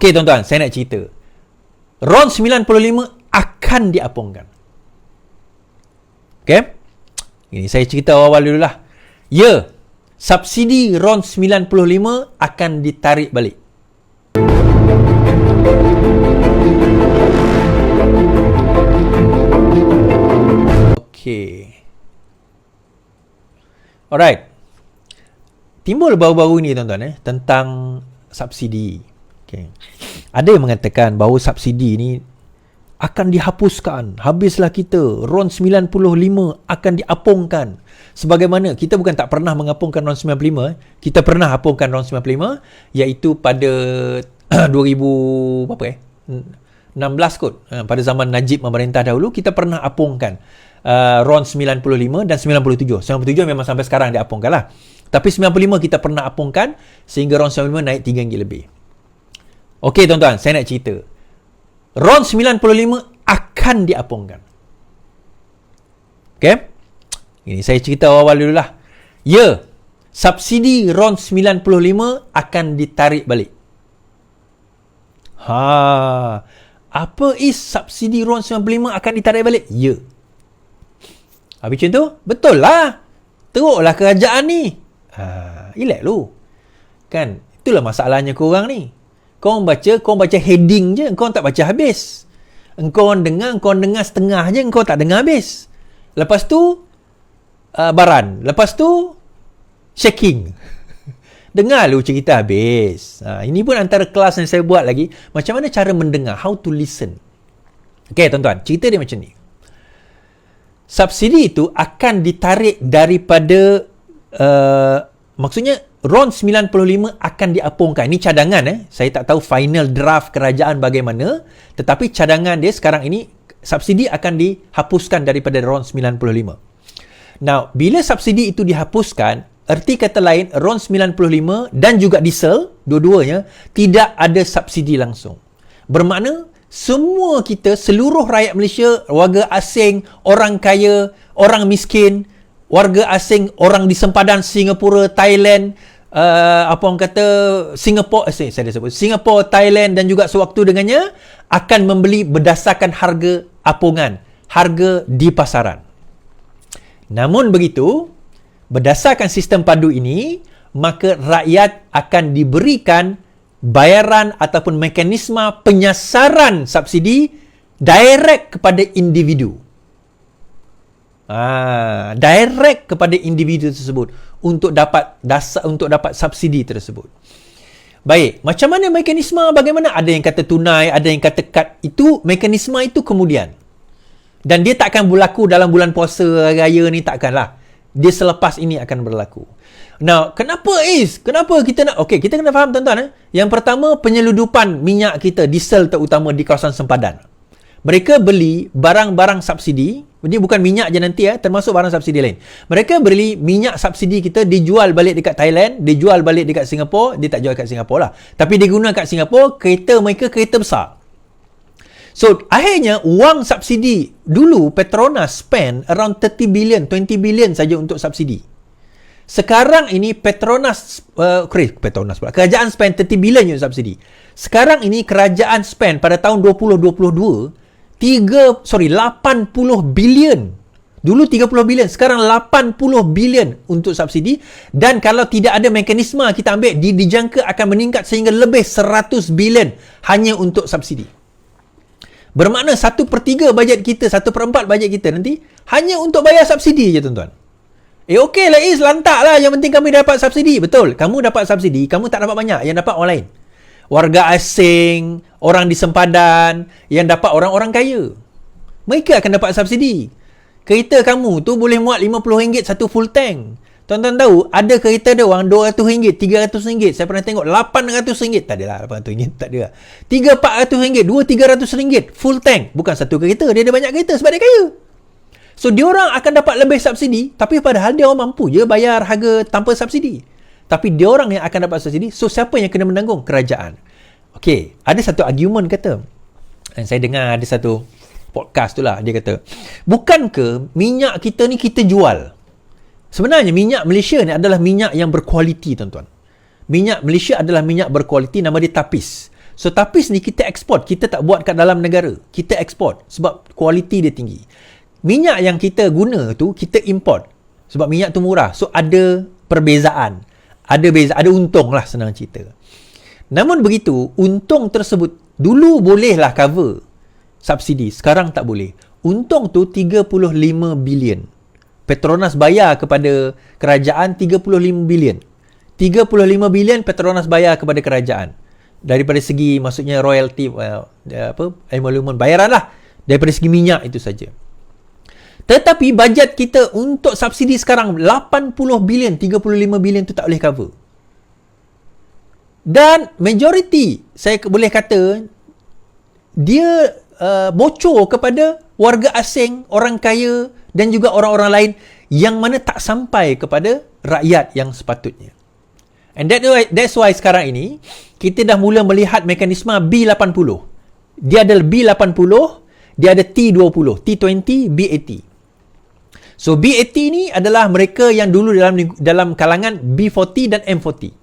Okey tuan-tuan, saya nak cerita. RON 95 akan diapungkan. Okey? Ini saya cerita awal dululah. Ya, subsidi RON 95 akan ditarik balik. Okey. Alright. Timbul baru-baru ni tuan-tuan tentang subsidi. Okay. Ada yang mengatakan bahawa subsidi ni akan dihapuskan. Habislah kita. RON 95 akan diapungkan. Sebagaimana kita bukan tak pernah mengapungkan RON 95. Kita pernah apungkan RON 95 iaitu pada 2000 berapa 16 kot. Pada zaman Najib memerintah dahulu kita pernah apungkan RON 95 dan 97. 97 memang sampai sekarang diapungkan lah. Tapi 95 kita pernah apungkan sehingga RON 95 naik RM3 lebih. Okey tuan-tuan, saya nak cerita. RON 95 akan diapungkan. Okey? Ini saya cerita awal dululah. Ya, subsidi RON 95 akan ditarik balik. Apa is subsidi RON 95 akan ditarik balik? Ya. Habis macam tu? Betul lah. Teruklah kerajaan ni. Relax lu. Kan? Itulah masalahnya korang ni. Korang baca heading je. Korang tak baca habis. Korang dengar setengah je. Korang tak dengar habis. Lepas tu, baran. Lepas tu, shaking. Dengar lu cerita habis. Ini pun antara kelas yang saya buat lagi. Macam mana cara mendengar. How to listen. Okay, tuan-tuan. Cerita dia macam ni. Subsidi itu akan ditarik daripada maksudnya RON 95 akan diapungkan. Ini cadangan Saya tak tahu final draft kerajaan bagaimana, tetapi cadangan dia sekarang ini subsidi akan dihapuskan daripada RON 95. Now, bila subsidi itu dihapuskan, erti kata lain RON 95 dan juga diesel, dua-duanya tidak ada subsidi langsung. Bermakna semua kita, seluruh rakyat Malaysia, warga asing, orang kaya, orang miskin, warga asing, orang di sempadan Singapura, Thailand, Singapura, Thailand dan juga sewaktu dengannya akan membeli berdasarkan harga apungan, harga di pasaran. Namun begitu, berdasarkan sistem padu ini, maka rakyat akan diberikan bayaran ataupun mekanisme penyasaran subsidi direct kepada individu. Direct kepada individu tersebut untuk dapat subsidi tersebut. Baik, macam mana mekanisme, bagaimana? Ada yang kata tunai, ada yang kata kad. Itu mekanisme itu kemudian. Dan dia takkan berlaku dalam bulan puasa raya ni, takkanlah. Dia selepas ini akan berlaku. Now, kenapa kita nak... Okey, kita kena faham tuan-tuan. Yang pertama, penyeludupan minyak kita, diesel terutama di kawasan sempadan. Mereka beli barang-barang subsidi. Ini bukan minyak je nanti, termasuk barang subsidi lain. Mereka beli minyak subsidi kita, dijual balik dekat Thailand, dijual balik dekat Singapura. Dia tak jual kat Singapura lah. Tapi dia guna kat Singapura, kereta mereka kereta besar. So, akhirnya wang subsidi. Dulu Petronas spend around 30 billion, 20 billion saja untuk subsidi. Sekarang ini kerajaan spend 30 billion untuk subsidi. Sekarang ini kerajaan spend pada tahun 2022 80 billion. Dulu 30 billion, sekarang 80 billion untuk subsidi. Dan kalau tidak ada mekanisme kita ambil, dijangka akan meningkat sehingga lebih 100 billion hanya untuk subsidi. Bermakna 1/3 bajet kita, 1/4 bajet kita nanti hanya untuk bayar subsidi je tuan-tuan. Okey lah Is, lantak lah. Yang penting kami dapat subsidi. Betul, kamu dapat subsidi, kamu tak dapat banyak. Yang dapat orang lain. Warga asing, orang di sempadan, yang dapat orang-orang kaya. Mereka akan dapat subsidi. Kereta kamu tu boleh muat RM50 satu full tank. Tuan-tuan tahu, ada kereta dia orang RM200, RM300. Saya pernah tengok RM800. Tak adalah RM800, tak ada. RM300-400, RM200-300 full tank. Bukan satu kereta, dia ada banyak kereta sebab dia kaya. So, diorang akan dapat lebih subsidi, tapi padahal dia orang mampu je bayar harga tanpa subsidi. Tapi diorang yang akan dapat subsidi. So, siapa yang kena menanggung? Kerajaan. Okey, ada satu argument kata, dan saya dengar ada satu podcast tu lah, dia kata, bukankah minyak kita ni kita jual? Sebenarnya minyak Malaysia ni adalah minyak yang berkualiti tuan-tuan. Minyak Malaysia adalah minyak berkualiti, nama dia Tapis. So tapis ni kita ekspor, kita tak buat kat dalam negara. Kita ekspor sebab kualiti dia tinggi. Minyak yang kita guna tu kita import sebab minyak tu murah. So ada perbezaan. Ada untung lah, senang cerita. Namun begitu, untung tersebut dulu bolehlah cover subsidi, sekarang tak boleh. Untung tu 35 bilion. Petronas bayar kepada kerajaan 35 bilion. 35 bilion Petronas bayar kepada kerajaan. Daripada segi maksudnya royalty, emolument, bayaran lah. Daripada segi minyak itu saja. Tetapi bajet kita untuk subsidi sekarang 80 bilion, 35 bilion tu tak boleh cover. Dan majority, saya boleh kata, dia bocor kepada warga asing, orang kaya dan juga orang-orang lain yang mana tak sampai kepada rakyat yang sepatutnya. And that's why sekarang ini kita dah mula melihat mekanisme B80. Dia ada B80, dia ada T20, T20, B80. So B80 ni adalah mereka yang dulu dalam kalangan B40 dan M40.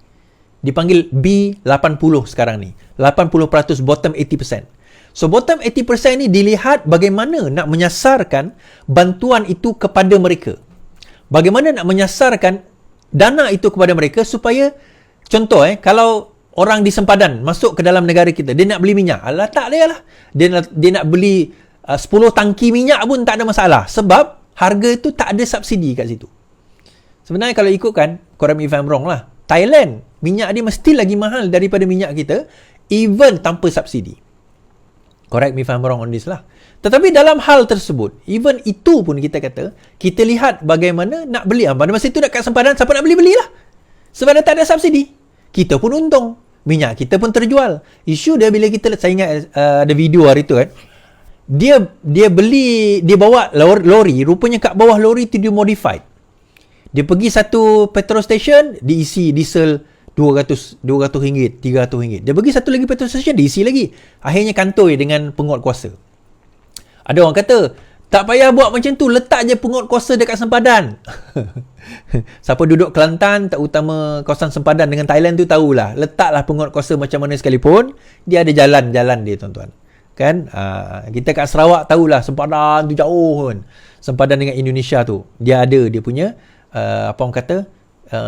Dipanggil B80 sekarang ni. 80% bottom 80%. So bottom 80% ni dilihat bagaimana nak menyasarkan bantuan itu kepada mereka. Bagaimana nak menyasarkan dana itu kepada mereka supaya, contoh kalau orang di sempadan masuk ke dalam negara kita, dia nak beli minyak. Alah, tak dia lah. Dia nak beli 10 tangki minyak pun tak ada masalah. Sebab harga itu tak ada subsidi kat situ. Sebenarnya kalau ikutkan, correct me if I'm wrong lah, Thailand, minyak dia mesti lagi mahal daripada minyak kita, even tanpa subsidi. Correct me if I'm wrong on this lah. Tetapi dalam hal tersebut, even itu pun kita kata, kita lihat bagaimana nak beli. Pada masa itu dekat sempadan, siapa nak beli-belilah. Sebab dia tak ada subsidi. Kita pun untung. Minyak kita pun terjual. Isu dia bila kita, saya ingat ada video hari tu kan, dia bawa lori, rupanya kat bawah lori tu dia modified. Dia pergi satu petrol station, diisi diesel RM200, RM300. Dia pergi satu lagi petrol station, diisi lagi. Akhirnya kantoi dengan penguat kuasa. Ada orang kata, tak payah buat macam tu, letak je penguat kuasa dekat sempadan. Siapa duduk Kelantan, tak utama kawasan sempadan dengan Thailand tu tahulah. Letaklah penguat kuasa macam mana sekalipun, dia ada jalan-jalan dia, tuan-tuan. Kan? Kita kat Sarawak tahulah, sempadan tu jauh kan. Sempadan dengan Indonesia tu, dia ada dia punya, apa orang kata,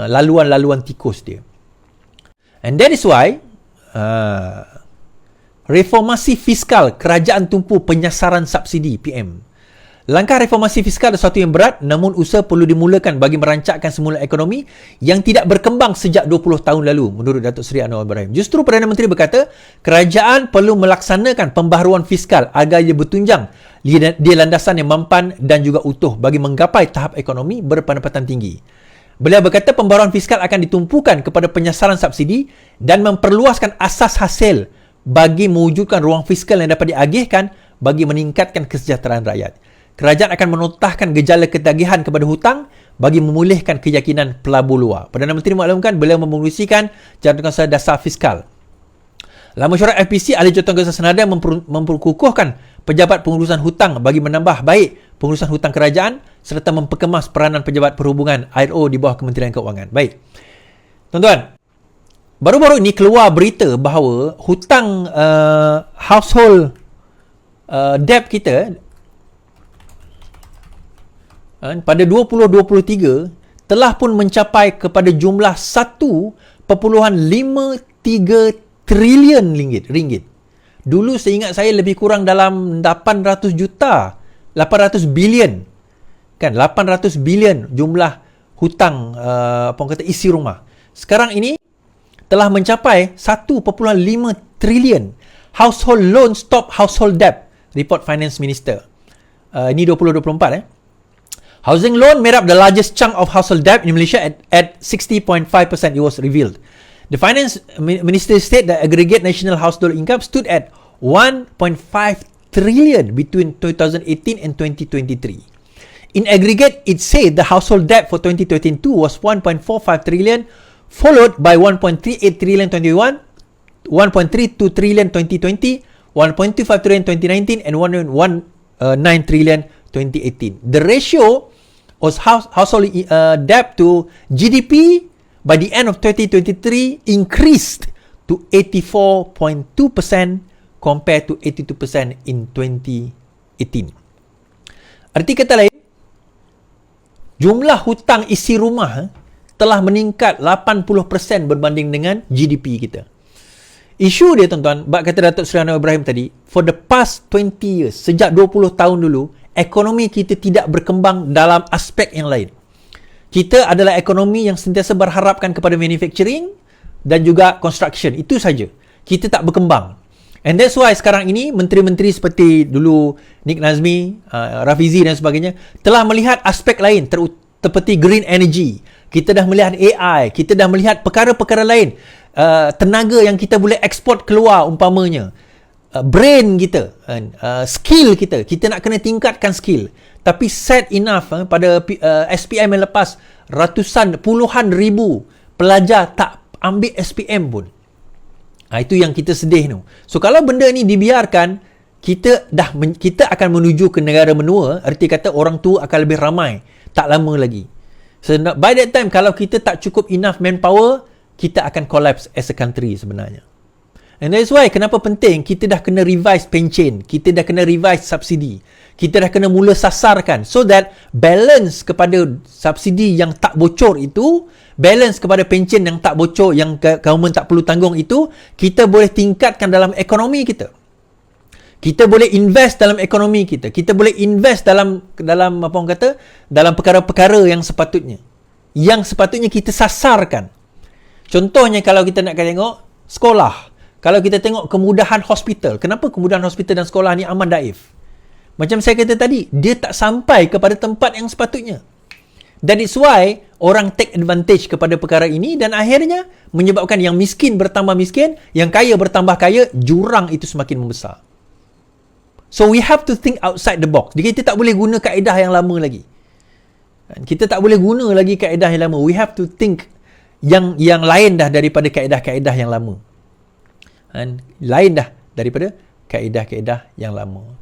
laluan-laluan tikus dia. And that is why reformasi fiskal, kerajaan tumpu penyasaran subsidi PM. Langkah reformasi fiskal adalah sesuatu yang berat, namun usaha perlu dimulakan bagi merancangkan semula ekonomi yang tidak berkembang sejak 20 tahun lalu, menurut Datuk Seri Anwar Ibrahim. Justru Perdana Menteri berkata, kerajaan perlu melaksanakan pembaharuan fiskal agar ia bertunjang di landasan yang mampan dan juga utuh bagi menggapai tahap ekonomi berpendapatan tinggi. Beliau berkata pembaharuan fiskal akan ditumpukan kepada penyasaran subsidi dan memperluaskan asas hasil bagi mewujudkan ruang fiskal yang dapat diagihkan bagi meningkatkan kesejahteraan rakyat. Kerajaan akan menotahkan gejala ketagihan kepada hutang bagi memulihkan keyakinan pelabur luar. Perdana Menteri maklumkan beliau memengerusikan jadualkan dasar fiskal. Dalam mesyuarat FPC, Ahli Jadualkan Senada memperkukuhkan pejabat pengurusan hutang bagi menambah baik pengurusan hutang kerajaan serta memperkemas peranan pejabat perhubungan IRO di bawah Kementerian Keuangan. Baik. Tuan-tuan, baru-baru ini keluar berita bahawa hutang household debt kita pada 2023 telah pun mencapai kepada jumlah 1.53 trilion ringgit. Dulu saya ingat saya lebih kurang dalam 800 bilion. Kan, 800 bilion jumlah hutang apa orang kata isi rumah. Sekarang ini telah mencapai 1.5 trilion. Household loan stop household debt, report Finance Minister. Ini 2024 Housing loan made up the largest chunk of household debt in Malaysia at 60.5%, it was revealed. The Finance Minister said that aggregate national household income stood at 1.5 trillion between 2018 and 2023. In aggregate, it said the household debt for 2022 was 1.45 trillion, followed by 1.38 trillion 2021, 1.32 trillion 2020, 1.25 trillion 2019, and 1.19 trillion 2018. The ratio was household debt to GDP by the end of 2023 increased to 84.2% compared to 82% in 2018. Arti kata lain, jumlah hutang isi rumah telah meningkat 80% berbanding dengan GDP kita. Isu dia tuan-tuan, bak kata Datuk Seri Anwar Ibrahim tadi, for the past 20 years, sejak 20 tahun dulu, ekonomi kita tidak berkembang dalam aspek yang lain. Kita adalah ekonomi yang sentiasa berharapkan kepada manufacturing dan juga construction. Itu saja. Kita tak berkembang. And that's why sekarang ini menteri-menteri seperti dulu Nick Nazmi, Rafizi dan sebagainya telah melihat aspek lain seperti green energy. Kita dah melihat AI, kita dah melihat perkara-perkara lain. Tenaga yang kita boleh ekspor keluar umpamanya. Brain kita, skill kita nak kena tingkatkan skill. Tapi sad enough pada SPM yang lepas puluhan ribu pelajar tak ambil SPM pun. Itu yang kita sedih tu. So kalau benda ni dibiarkan, kita akan menuju ke negara menua, arti kata orang tua akan lebih ramai tak lama lagi. So by that time kalau kita tak cukup enough manpower, kita akan collapse as a country sebenarnya. And that's why kenapa penting kita dah kena revise pencen, kita dah kena revise subsidi, kita dah kena mula sasarkan so that balance kepada subsidi yang tak bocor itu, balance kepada pencen yang tak bocor, yang government tak perlu tanggung itu, kita boleh tingkatkan dalam ekonomi kita. Kita boleh invest dalam ekonomi kita. Kita boleh invest dalam apa orang kata, dalam perkara-perkara yang sepatutnya kita sasarkan. Contohnya kalau kita nak tengok sekolah, kalau kita tengok kemudahan hospital, kenapa kemudahan hospital dan sekolah ni amat daif? Macam saya kata tadi, dia tak sampai kepada tempat yang sepatutnya. That is why orang take advantage kepada perkara ini dan akhirnya menyebabkan yang miskin bertambah miskin, yang kaya bertambah kaya, jurang itu semakin membesar. So we have to think outside the box. Kita tak boleh guna kaedah yang lama lagi. Kita tak boleh guna lagi kaedah yang lama. We have to think yang lain dah daripada kaedah-kaedah yang lama. Lain dah daripada kaedah-kaedah yang lama.